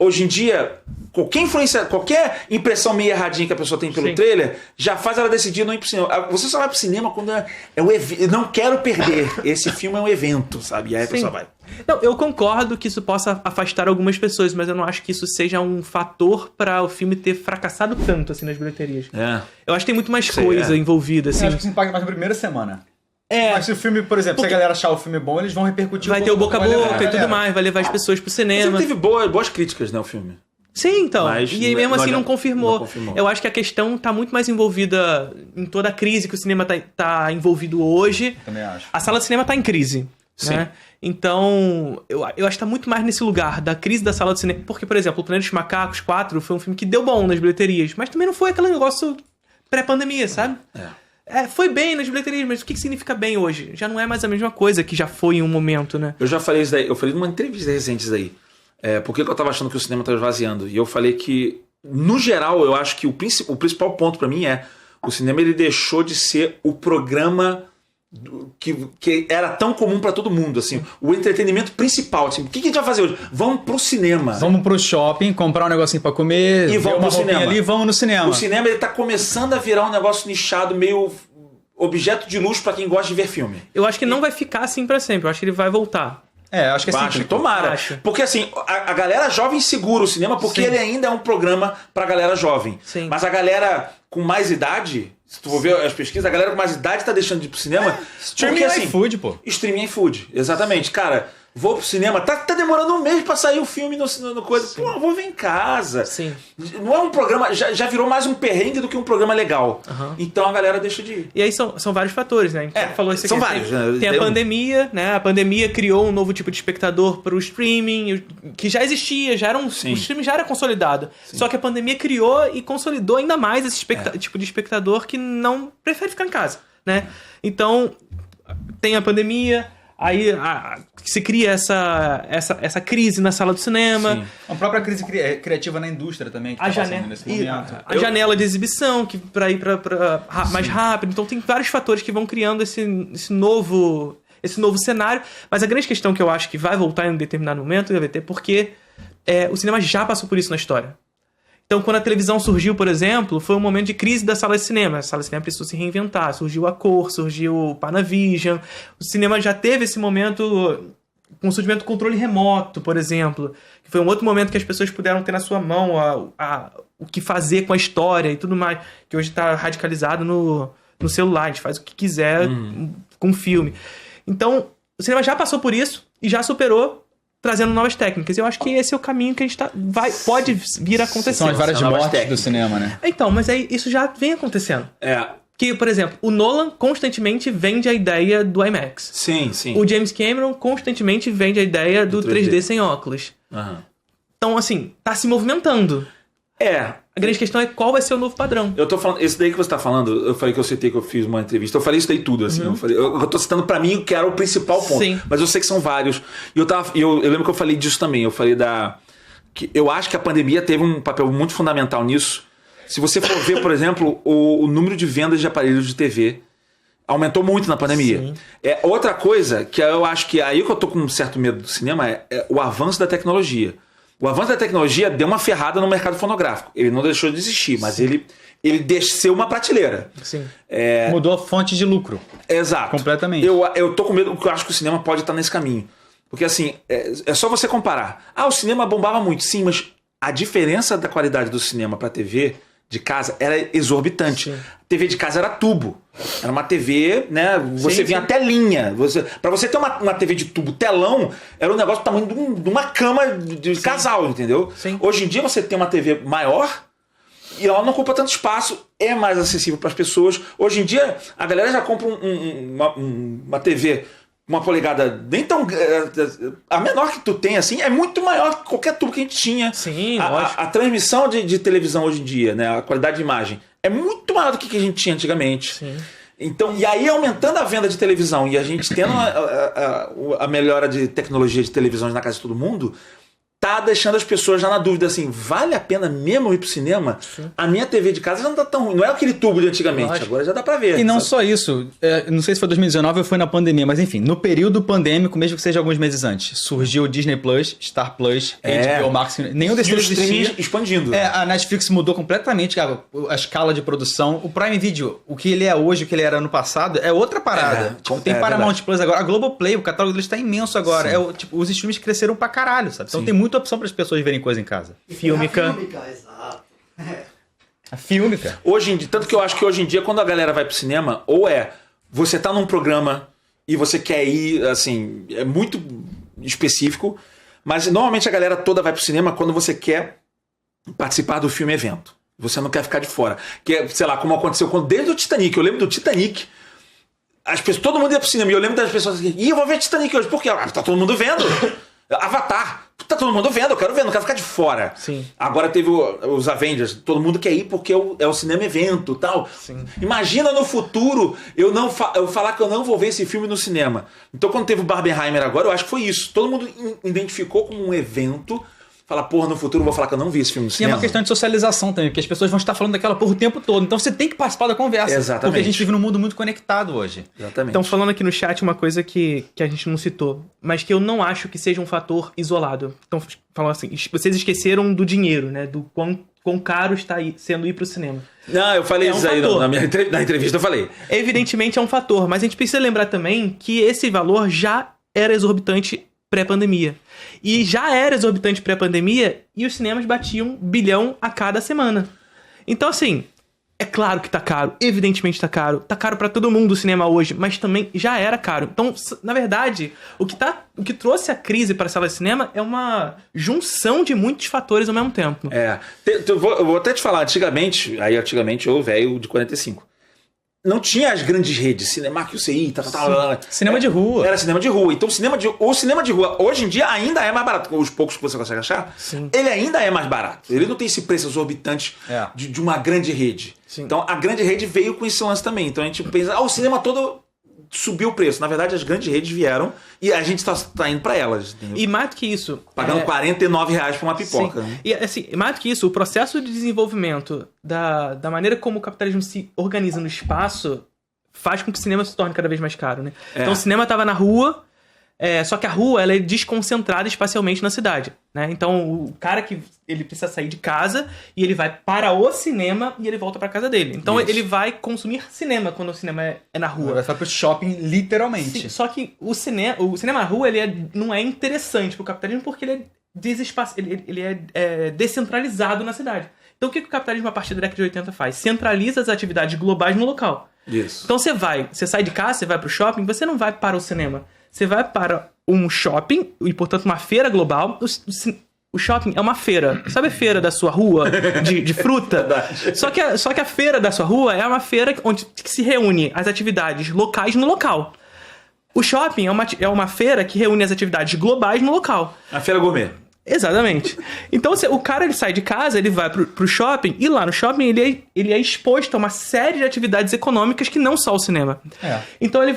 hoje em dia, qualquer impressão meio erradinha que a pessoa tem pelo trailer, já faz ela decidir não ir pro cinema. Você só vai pro cinema quando é um evento. Não quero perder. Esse filme é um evento, sabe? E aí a pessoa vai. Não, eu concordo que isso possa afastar algumas pessoas, mas eu não acho que isso seja um fator para o filme ter fracassado tanto, assim, nas bilheterias. Eu acho que tem muito mais coisa envolvida, assim. Eu acho que isso impacta mais na primeira semana. Mas se o filme, por exemplo, se a galera achar o filme bom, eles vão repercutir. Vai ter o boca a boca e tudo mais, vai levar as pessoas pro cinema. Mas ele teve boas críticas, né, o filme. Sim, então. Mas e aí mesmo assim não confirmou. confirmou. Eu acho que a questão tá muito mais envolvida em toda a crise que o cinema tá envolvido hoje. Também acho. A sala de cinema tá em crise. Sim. Né? Então, eu acho que tá muito mais nesse lugar da crise da sala de cinema. Porque, por exemplo, O Planeta dos Macacos 4 foi um filme que deu bom nas bilheterias, mas também não foi aquele negócio pré-pandemia, sabe? Foi bem nas bilheterias, mas o que significa bem hoje? Já não é mais a mesma coisa que já foi em um momento, né? Eu já falei isso daí, eu falei numa entrevista recente isso daí. Por que eu tava achando que o cinema tava esvaziando? E eu falei que, no geral, eu acho que o principal ponto pra mim o cinema ele deixou de ser o programa que era tão comum pra todo mundo, assim, o entretenimento principal, assim, o que a gente vai fazer hoje? Vamos pro cinema. Vamos pro shopping, comprar um negocinho pra comer, e vamos pro cinema. Ali, vamos no cinema. O cinema ele tá começando a virar um negócio nichado, meio objeto de luxo pra quem gosta de ver filme. Eu acho que não vai ficar assim pra sempre, eu acho que ele vai voltar. Acho que é assim. Tomara. Porque assim, a galera jovem segura o cinema porque ele ainda é um programa pra galera jovem. Sim. Mas a galera com mais idade, se tu for ver as pesquisas, a galera com mais idade tá deixando de ir pro cinema. Streaming porque, assim, food, pô. Streaming e food, exatamente. Cara, vou pro cinema, tá demorando um mês pra sair o filme no coisa. Sim. Pô, vou ver em casa. Sim. Não é um programa, já virou mais um perrengue do que um programa legal. Então a galera deixa de ir. E aí são vários fatores, né? A gente falou isso aqui. São vários. Tem a pandemia, né? A pandemia criou um novo tipo de espectador pro streaming, que já existia, o streaming já era consolidado. Sim. Só que a pandemia criou e consolidou ainda mais esse tipo de espectador que não prefere ficar em casa, né? Então, tem a pandemia. Aí se cria essa crise na sala do cinema. Sim. A própria crise criativa na indústria também, que tá passando nesse momento. A janela de exibição, que para ir para mais rápido. Então tem vários fatores que vão criando esse novo cenário. Mas a grande questão que eu acho que vai voltar em um determinado momento, GVT, porque o cinema já passou por isso na história. Então, quando a televisão surgiu, por exemplo, foi um momento de crise da sala de cinema. A sala de cinema precisou se reinventar. Surgiu a cor, surgiu o Panavision. O cinema já teve esse momento com o surgimento do controle remoto, por exemplo. Que foi um outro momento que as pessoas puderam ter na sua mão o que fazer com a história e tudo mais. Que hoje está radicalizado no celular. A gente faz o que quiser com o filme. Então, o cinema já passou por isso e já superou, trazendo novas técnicas. Eu acho que esse é o caminho que a gente pode vir a acontecer. São as várias mortes do cinema, né? Então, mas aí isso já vem acontecendo. Que, por exemplo, o Nolan constantemente vende a ideia do IMAX. Sim. O James Cameron constantemente vende a ideia do 3D sem óculos. Então, assim, tá se movimentando. A grande questão é qual vai ser o novo padrão. Eu tô falando, esse daí que você tá falando, eu falei que eu citei que eu fiz uma entrevista, eu falei isso daí tudo, assim. Eu tô citando pra mim o que era o principal ponto. Sim. Mas eu sei que são vários. E eu lembro que eu falei disso também. Eu falei que eu acho que a pandemia teve um papel muito fundamental nisso. Se você for ver, por exemplo, o número de vendas de aparelhos de TV aumentou muito na pandemia. Sim. Outra coisa que eu acho que aí que eu tô com um certo medo do cinema é o avanço da tecnologia. O avanço da tecnologia deu uma ferrada no mercado fonográfico. Ele não deixou de existir, mas ele desceu uma prateleira. Sim. Mudou a fonte de lucro. Exato. Completamente. Eu tô com medo, porque eu acho que o cinema pode estar nesse caminho. Porque assim, é só você comparar. O cinema bombava muito, sim, mas a diferença da qualidade do cinema pra TV de casa era exorbitante. Sim. A TV de casa era tubo. Era uma TV, né? Você vinha a telinha. Pra você ter uma TV de tubo telão, era um negócio do tamanho de uma cama de casal, entendeu? Sim. Hoje em dia você tem uma TV maior e ela não ocupa tanto espaço, é mais acessível para as pessoas. Hoje em dia a galera já compra uma TV, uma polegada nem tão... A menor que tu tem, assim, é muito maior que qualquer tubo que a gente tinha. Sim, lógico. A transmissão de televisão hoje em dia, né, a qualidade de imagem, é muito maior do que a gente tinha antigamente. Sim. Então, e aí aumentando a venda de televisão e a gente tendo a melhora de tecnologia de televisões na casa de todo mundo, tá deixando as pessoas já na dúvida assim, vale a pena mesmo ir pro cinema? Sim. A minha TV de casa já não tá tão ruim, não é aquele tubo de antigamente, Lógico. agora já dá pra ver. E não sabe? só isso, não sei se foi 2019 ou foi na pandemia, mas enfim, no período pandêmico, mesmo que seja alguns meses antes, surgiu o Disney Plus, Star Plus, HBO Max, nenhum desses E o streaming existia. expandindo. A Netflix mudou completamente a escala de produção. O Prime Video, o que ele é hoje, o que ele era ano passado, é outra parada. Tem Paramount verdade. Plus agora, a Globoplay, o catálogo deles tá imenso agora. Os streams cresceram pra caralho, sabe? Então tem muita opção para as pessoas verem coisa em casa. Fílmica. Exato. A Fílmica. Hoje em dia, tanto que eu acho que hoje em dia, quando a galera vai pro cinema, ou você tá num programa e você quer ir, assim, é muito específico, mas normalmente a galera toda vai pro cinema quando você quer participar do filme evento. Você não quer ficar de fora. Que é, sei lá, como aconteceu desde o Titanic. Eu lembro do Titanic. Todo mundo ia pro cinema e eu lembro das pessoas assim, eu vou ver Titanic hoje. Por quê? Tá todo mundo vendo. Avatar. Tá todo mundo vendo, eu quero ver, não quero ficar de fora. Sim. Agora teve os Avengers, todo mundo quer ir porque é o cinema evento e tal. Sim. Imagina no futuro eu falar que eu não vou ver esse filme no cinema. Então quando teve o Barbenheimer agora, eu acho que foi isso. Todo mundo identificou como um evento. Fala, porra, no futuro eu vou falar que eu não vi esse filme no E é cinema. uma questão de socialização também, porque as pessoas vão estar falando daquela porra o tempo todo. Então você tem que participar da conversa. Exatamente. Porque a gente vive num mundo muito conectado hoje. Exatamente. Então, falando aqui no chat uma coisa que a gente não citou, mas que eu não acho que seja um fator isolado. Então, falando assim, vocês esqueceram do dinheiro, né? Do quão caro está sendo ir pro cinema. Não, eu falei isso aí fator. na entrevista, eu falei. Evidentemente é um fator, mas a gente precisa lembrar também que esse valor já era exorbitante pré-pandemia. E já era exorbitante pré-pandemia e os cinemas batiam 1 bilhão a cada semana. Então, assim, é claro que tá caro. Evidentemente tá caro. Tá caro pra todo mundo o cinema hoje, mas também já era caro. Então, na verdade, o que trouxe a crise para a sala de cinema é uma junção de muitos fatores ao mesmo tempo. Eu vou até te falar, antigamente eu, velho, de 45. Não tinha as grandes redes, Cinemark, UCI, Cinema de rua. Era cinema de rua. Então o cinema de rua, hoje em dia, ainda é mais barato. Os poucos que você consegue achar, Sim. ele ainda é mais barato. Ele não tem esse preço exorbitante de uma grande rede. Sim. Então a grande rede veio com esse lance também. Então a gente pensa, o cinema todo subiu o preço. Na verdade, as grandes redes vieram e a gente tá indo pra elas. Entendeu? E mais do que isso... Pagando R$49 por uma pipoca. Sim. Né? E assim, mais do que isso, o processo de desenvolvimento da maneira como o capitalismo se organiza no espaço faz com que o cinema se torne cada vez mais caro, né? Então o cinema estava na rua, só que a rua ela é desconcentrada espacialmente na cidade, né? Então o cara que ele precisa sair de casa e ele vai para o cinema e ele volta para casa dele. Então Isso. ele vai consumir cinema quando o cinema é na rua. Vai pro shopping, literalmente. Sim, só que o cinema na rua ele não é interessante pro capitalismo porque ele é descentralizado na cidade. Então o que o capitalismo a partir da década de 80 faz? Centraliza as atividades globais no local. Isso. Então você sai de casa, você vai pro shopping, você não vai para o cinema. Você vai para um shopping, e portanto uma feira global. O shopping é uma feira. Sabe a feira da sua rua de fruta? Só que a feira da sua rua é uma feira onde se reúne as atividades locais no local. O shopping é uma feira que reúne as atividades globais no local. A feira gourmet. Exatamente. Então o cara ele sai de casa, ele vai pro shopping, e lá no shopping ele é exposto a uma série de atividades econômicas que não só o cinema. Então ele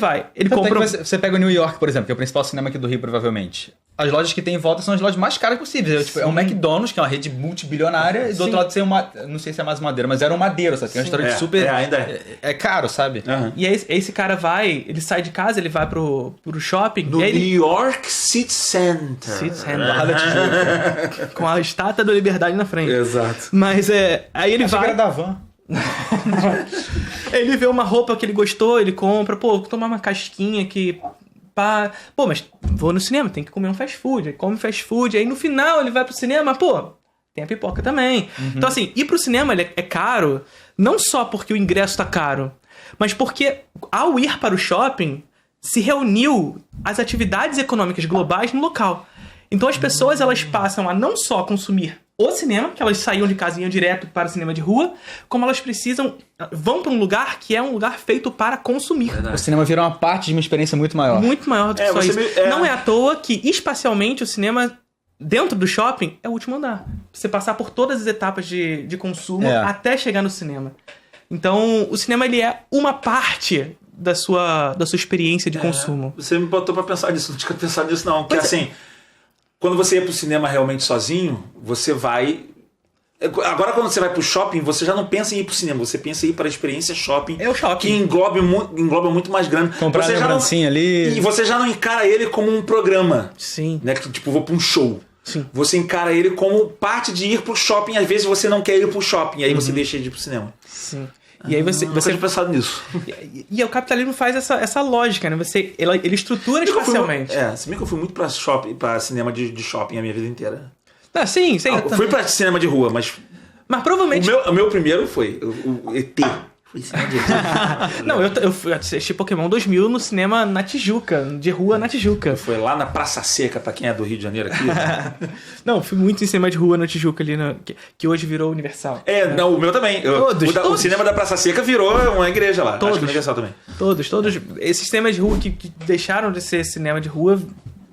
compra... Você pega o New York, por exemplo, que é o principal cinema aqui do Rio, provavelmente. As lojas que tem em volta são as lojas mais caras possíveis. É um McDonald's, que é uma rede multibilionária, e do outro lado tem uma... Não sei se é mais Madeira, mas era um Madeiro, sabe? Que é um restaurante super... ainda é. É caro, sabe? Uhum. E aí esse cara ele sai de casa, ele vai pro shopping... No e aí New York City Center. City Center. Com a estátua da Liberdade na frente. Exato. Mas aí ele vai... Era da van. Ele vê uma roupa que ele gostou, ele compra, vou tomar uma casquinha que... mas vou no cinema, tem que comer um fast food. Ele come fast food, aí no final ele vai pro cinema, tem a pipoca também. Então assim, ir pro cinema ele é caro, não só porque o ingresso tá caro, mas porque ao ir para o shopping, se reuniu as atividades econômicas globais no local. Então as pessoas elas passam a não só consumir o cinema, que elas saíam de casa e iam direto para o cinema de rua, como elas vão para um lugar que é um lugar feito para consumir. Verdade. O cinema virou uma parte de uma experiência muito maior. Muito maior do que só isso. Não é à toa que, espacialmente, o cinema, dentro do shopping, é o último andar. Você passar por todas as etapas de consumo até chegar no cinema. Então, o cinema ele é uma parte da sua experiência de consumo. Você me botou pra pensar nisso, não tinha pensado nisso não. Porque assim, quando você ia pro cinema realmente sozinho, você vai... Agora, quando você vai pro shopping, você já não pensa em ir pro cinema, você pensa em ir para a experiência shopping. É o shopping. Que engloba muito mais grande. Comprar você lembrancinha ali. E você já não encara ele como um programa. Sim. Né? Que, tipo, vou pra um show. Sim. Você encara ele como parte de ir pro shopping. Às vezes você não quer ir pro shopping, aí você deixa de ir pro cinema. Sim. E aí você tinha pensado nisso. E o capitalismo faz essa lógica, né? Ele estrutura espacialmente. Se bem que eu fui muito pra cinema de shopping a minha vida inteira. Ah, sim. Eu fui pra cinema de rua, mas provavelmente... O meu primeiro foi o ET. Foi cinema de rua. Não, eu assisti Pokémon 2000 no cinema na Tijuca, de rua na Tijuca. Foi lá na Praça Seca, pra quem é do Rio de Janeiro aqui. Não, fui muito em cinema de rua na Tijuca ali, que hoje virou Universal. Não, o meu também. O cinema da Praça Seca virou uma igreja lá. Todos. Acho que é Universal também. Todos. Esses cinemas de rua que deixaram de ser cinema de rua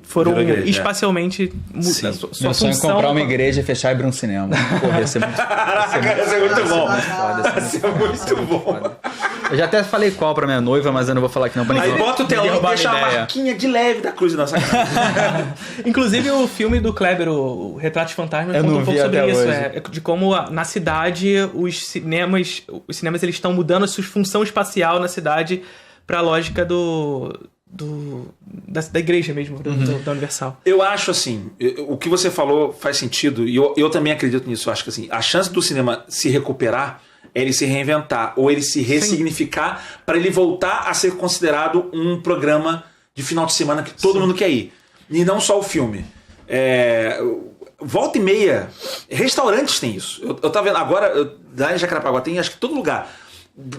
foram igreja, espacialmente mudados. Meu sonho é comprar uma igreja, fechar e abrir um cinema. Porra, ia ser muito bom. Ia ser muito bom. Eu já até falei qual pra minha noiva, mas eu não vou falar aqui não. Pra Aí bota o telão e deixa uma marquinha de leve da cruz na sacanagem. Inclusive o filme do Kleber, o Retratos Fantasmas, conta um pouco sobre isso. De como na cidade os cinemas eles estão mudando a sua função espacial na cidade pra lógica da igreja mesmo, da Universal. Eu acho assim, o que você falou faz sentido, e eu também acredito nisso. Eu acho que assim, a chance do cinema se recuperar é ele se reinventar, ou ele se ressignificar para ele voltar a ser considerado um programa de final de semana que todo mundo quer ir. E não só o filme. Volta e meia, restaurantes tem isso. Eu tava vendo agora, lá em Jacarepaguá tem acho que todo lugar.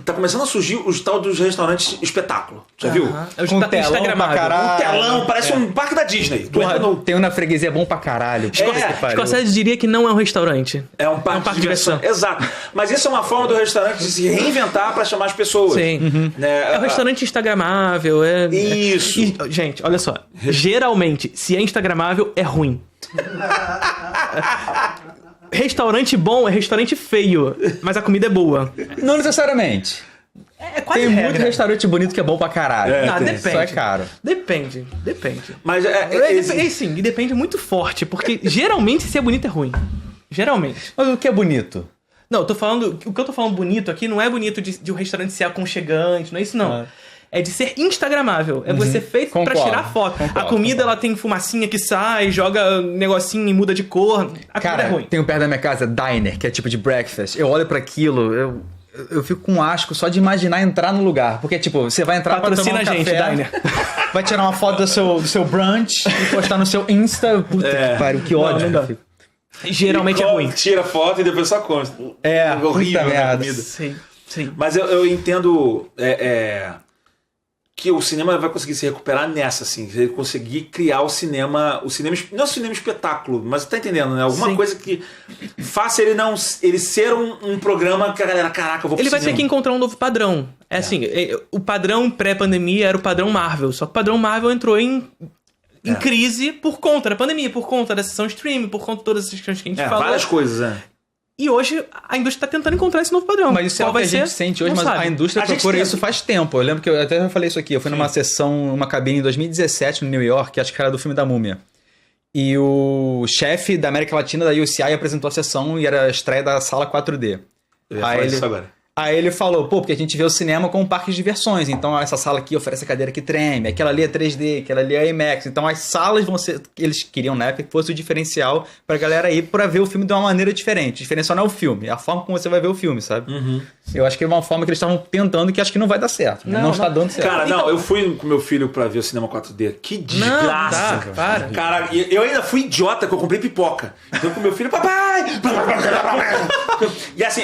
Tá começando a surgir os tal dos restaurantes espetáculo. Já viu? Um telão pra caralho. Um telão, parece um parque da Disney. Porra, tem um na freguesia bom pra caralho. Scorsese diria que não é um restaurante. É um parque de diversão. Exato. Mas isso é uma forma do restaurante de se reinventar pra chamar as pessoas. Sim. Né? É um restaurante instagramável. Isso. Gente, olha só. Geralmente, se é instagramável, é ruim. Restaurante bom é restaurante feio, mas a comida é boa. Não necessariamente. É quase Tem regra. muito restaurante bonito que é bom pra caralho. Depende. Só é caro. Depende. Mas sim, e depende muito forte, porque geralmente se é bonito é ruim. Geralmente. Mas o que é bonito? Não, o que eu tô falando bonito aqui não é bonito de um restaurante ser aconchegante, não é isso não. É de ser instagramável. É você feito pra tirar foto. A comida, ela tem fumacinha que sai, joga negocinho e muda de cor. A comida é ruim. Tem perto da minha casa diner, que é tipo de breakfast. Eu olho pra aquilo, eu fico com asco só de imaginar entrar no lugar. Porque, tipo, você vai entrar pra tomar um café, diner. Vai tirar uma foto do seu brunch e postar no seu Insta. Puta que pariu, que ódio. Não dá. Geralmente é ruim. Tira foto e depois só come. Horrível a comida. Sim. Mas eu entendo que o cinema vai conseguir se recuperar nessa, assim. Ele conseguir criar o cinema, não o cinema espetáculo, mas tá entendendo, né? Alguma coisa que faça ele ser um programa que a galera, caraca, eu vou pro cinema. Ele vai ter que encontrar um novo padrão. Assim, o padrão pré-pandemia era o padrão Marvel, só que o padrão Marvel entrou em crise por conta da pandemia, por conta da sessão streaming, por conta de todas essas questões que a gente falou. Várias coisas, E hoje a indústria está tentando encontrar esse novo padrão. Mas isso é algo que a gente sente hoje, mas a indústria procura isso faz tempo. Eu lembro que eu até já falei isso aqui. Eu fui numa sessão, uma cabine em 2017 no New York, acho que era do filme da Múmia. E o chefe da América Latina da UCI apresentou a sessão e era a estreia da sala 4D. Eu ia falar isso agora. Aí ele falou, porque a gente vê o cinema como um parque de diversões. Então essa sala aqui oferece a cadeira que treme, aquela ali é 3D, aquela ali é IMAX. Então as salas vão ser... Eles queriam, na época, que fosse o diferencial pra galera ir pra ver o filme de uma maneira diferente. O diferencial não é o filme, é a forma como você vai ver o filme, sabe? Eu acho que é uma forma que eles estavam tentando que acho que não vai dar certo. Não está dando certo. Cara, não, eu fui com meu filho pra ver o cinema 4D. Que desgraça. Não, para. Cara, eu ainda fui idiota que eu comprei pipoca. Então com meu filho, papai! E assim,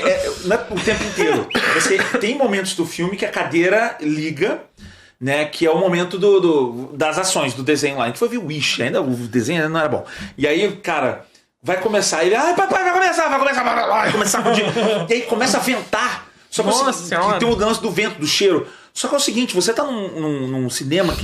o tempo inteiro. Você tem momentos do filme que a cadeira liga, né? Que é o momento das ações, do desenho lá. A gente foi ver o Wish, o desenho ainda não era bom. E aí, cara, vai começar. Ele, papai, vai começar a acudir. E aí começa a ventar. Só que tem o lance do vento, do cheiro. Só que é o seguinte, você tá num cinema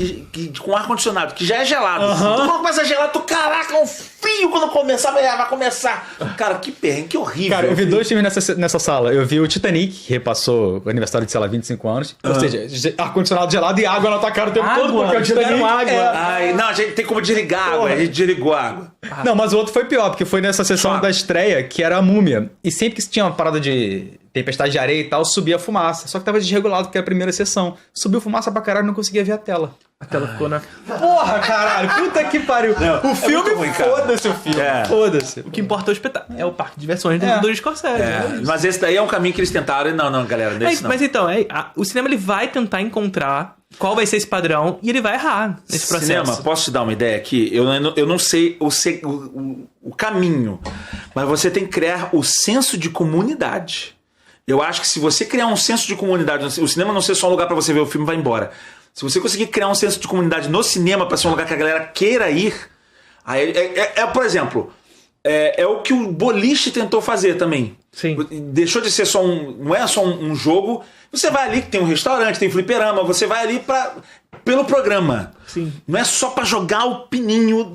com ar-condicionado, que já é gelado. Então quando começa a gelar, caraca, é um frio quando começar, vai começar. Cara, que perrengue, que horrível. Cara, eu vi 2 filmes nessa sala. Eu vi o Titanic, que repassou o aniversário de, sei lá, 25 anos. Ou seja, ar-condicionado gelado e água na tua cara o tempo todo, porque o Titanic... Ai, não, a gente tem como desligar a água, a gente desligou a água. Não, mas o outro foi pior, porque foi nessa sessão da estreia, que era a Múmia. E sempre que tinha uma parada de tempestade de areia e tal, subia fumaça. Só que tava desregulado, porque era a primeira sessão. Subiu fumaça pra caralho e não conseguia ver a tela. A tela ficou na... Porra, caralho, puta que pariu. Não, o filme, ruim, foda-se o filme. Foda-se. O que importa é o espetáculo. É o parque de diversões do Scorsese. Mas esse daí é um caminho que eles tentaram. Não, galera, desse não. Mas então, o cinema ele vai tentar encontrar qual vai ser esse padrão e ele vai errar nesse processo. Cinema, posso te dar uma ideia aqui? Eu não sei o caminho, mas você tem que criar o senso de comunidade. Eu acho que se você criar um senso de comunidade, o cinema não ser só um lugar pra você ver o filme e vai embora. Se você conseguir criar um senso de comunidade no cinema pra ser um lugar que a galera queira ir, aí por exemplo, é o que o boliche tentou fazer também. Sim. Deixou de ser só não é só um jogo. Você vai ali que tem um restaurante, tem fliperama, você vai ali pelo programa. Sim. Não é só pra jogar o pininho,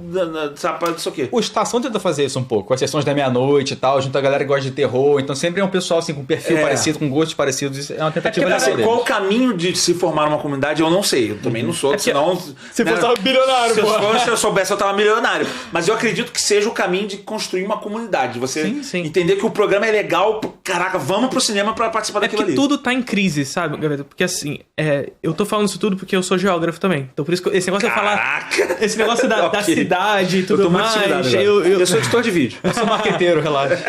sabe, isso aqui. O Estação tenta fazer isso um pouco, com as sessões da meia-noite e tal, junto a galera que gosta de terror, então sempre é um pessoal assim, com perfil parecido, com gostos parecidos, isso é uma tentativa legal. Qual o caminho de se formar uma comunidade, eu não sei, eu também não sou, senão... Se fosse tava bilionário, se eu soubesse, eu tava milionário. Mas eu acredito que seja o caminho de construir uma comunidade, você entender que o programa é legal, caraca, vamos pro cinema pra participar daquilo ali. Tudo tá em crise, sabe, Gaveta? Porque assim, eu tô falando isso tudo porque eu sou geógrafo também, então por isso que esse negócio de eu falar... Esse negócio da cidade e tudo mais. Eu sou editor de vídeo. Eu sou marqueteiro, relaxa.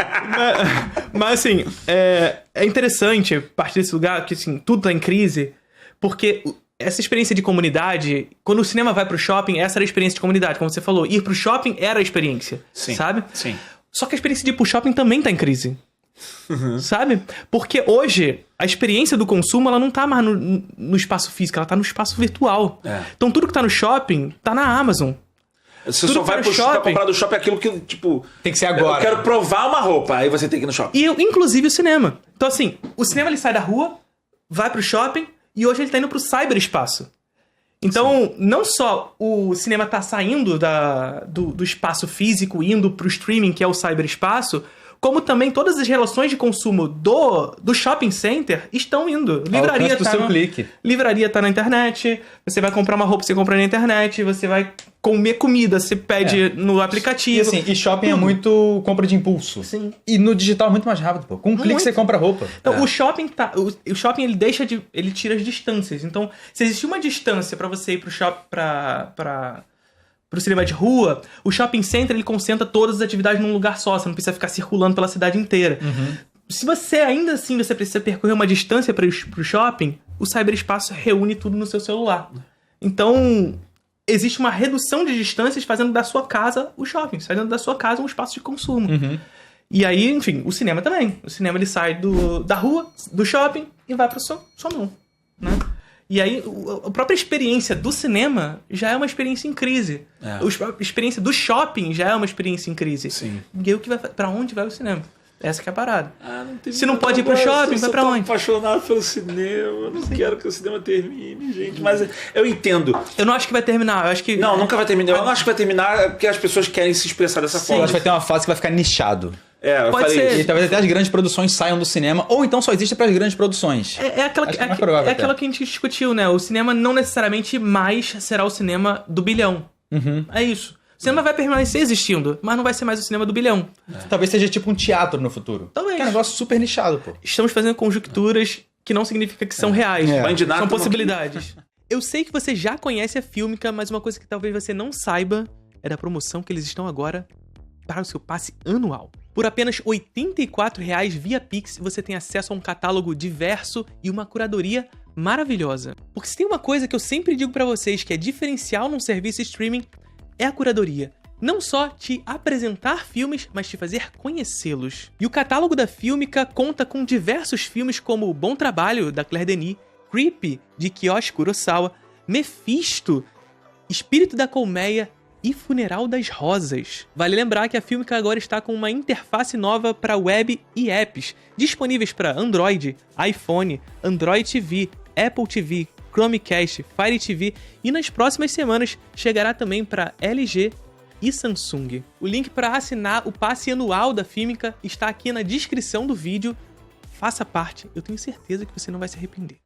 Mas assim, é interessante partir desse lugar que assim, tudo tá em crise, porque essa experiência de comunidade, quando o cinema vai pro shopping, essa era a experiência de comunidade. Como você falou, ir pro shopping era a experiência. Sim, sabe? Sim. Só que a experiência de ir pro shopping também tá em crise. Sabe? Porque hoje a experiência do consumo ela não tá mais no espaço físico, ela tá no espaço virtual. Então tudo que tá no shopping tá na Amazon. Você só vai pro shopping, comprar do shopping aquilo que, tipo... Tem que ser agora. Eu quero provar uma roupa, aí você tem que ir no shopping. E inclusive o cinema. Então assim, o cinema ele sai da rua, vai pro shopping e hoje ele tá indo pro cyberespaço. Então, não só o cinema tá saindo do espaço físico, indo pro streaming, que é o cyberespaço, como também todas as relações de consumo do shopping center estão indo. Livraria tá seu clique. Livraria tá na internet, você vai comprar uma roupa, você compra na internet, você vai comer comida, você pede no aplicativo. E assim, e shopping é muito compra de impulso. Sim. E no digital é muito mais rápido, pô. Com um clique você compra roupa. Então, o shopping ele tira as distâncias. Então, se existir uma distância pra você ir pro shopping pro cinema de rua, o shopping center ele concentra todas as atividades num lugar só, você não precisa ficar circulando pela cidade inteira. Se você ainda assim você precisa percorrer uma distância pro shopping, o cyberespaço reúne tudo no seu celular. Então, existe uma redução de distâncias fazendo da sua casa o shopping, fazendo da sua casa um espaço de consumo. E aí, enfim, o cinema também. O cinema ele sai da rua, do shopping e vai pra sua mão, né? E aí, a própria experiência do cinema já é uma experiência em crise. A experiência do shopping já é uma experiência em crise. Sim. E aí, pra onde vai o cinema? Essa que é a parada. Se não pode ir pro shopping, vai pra onde? Eu tô apaixonado pelo cinema. Eu não quero que o cinema termine, gente. Mas eu entendo. Eu não acho que vai terminar. Eu acho que... Não, nunca vai terminar. Eu não acho que vai terminar porque as pessoas querem se expressar dessa forma. Eu acho que vai ter uma fase que vai ficar nichado. Eu pode falei ser. isso. E talvez até as grandes produções saiam do cinema, ou então só existe para as grandes produções. Aquela que a gente discutiu, né? O cinema não necessariamente mais será o cinema do bilhão. É isso. O cinema vai permanecer existindo, mas não vai ser mais o cinema do bilhão. Talvez seja tipo um teatro no futuro. Talvez. Que é um negócio super nichado, pô. Estamos fazendo conjecturas que não significa que são reais. São possibilidades. Eu sei que você já conhece a Filmica, mas uma coisa que talvez você não saiba é da promoção que eles estão agora para o seu passe anual. Por apenas R$ 84,00 via Pix, você tem acesso a um catálogo diverso e uma curadoria maravilhosa. Porque se tem uma coisa que eu sempre digo pra vocês que é diferencial num serviço streaming, é a curadoria. Não só te apresentar filmes, mas te fazer conhecê-los. E o catálogo da Filmica conta com diversos filmes como Bom Trabalho, da Claire Denis, Creepy, de Kiyoshi Kurosawa, Mephisto, Espírito da Colmeia e Funeral das Rosas. Vale lembrar que a Filmica agora está com uma interface nova para web e apps, disponíveis para Android, iPhone, Android TV, Apple TV, Chromecast, Fire TV e nas próximas semanas chegará também para LG e Samsung. O link para assinar o passe anual da Filmica está aqui na descrição do vídeo. Faça parte, eu tenho certeza que você não vai se arrepender.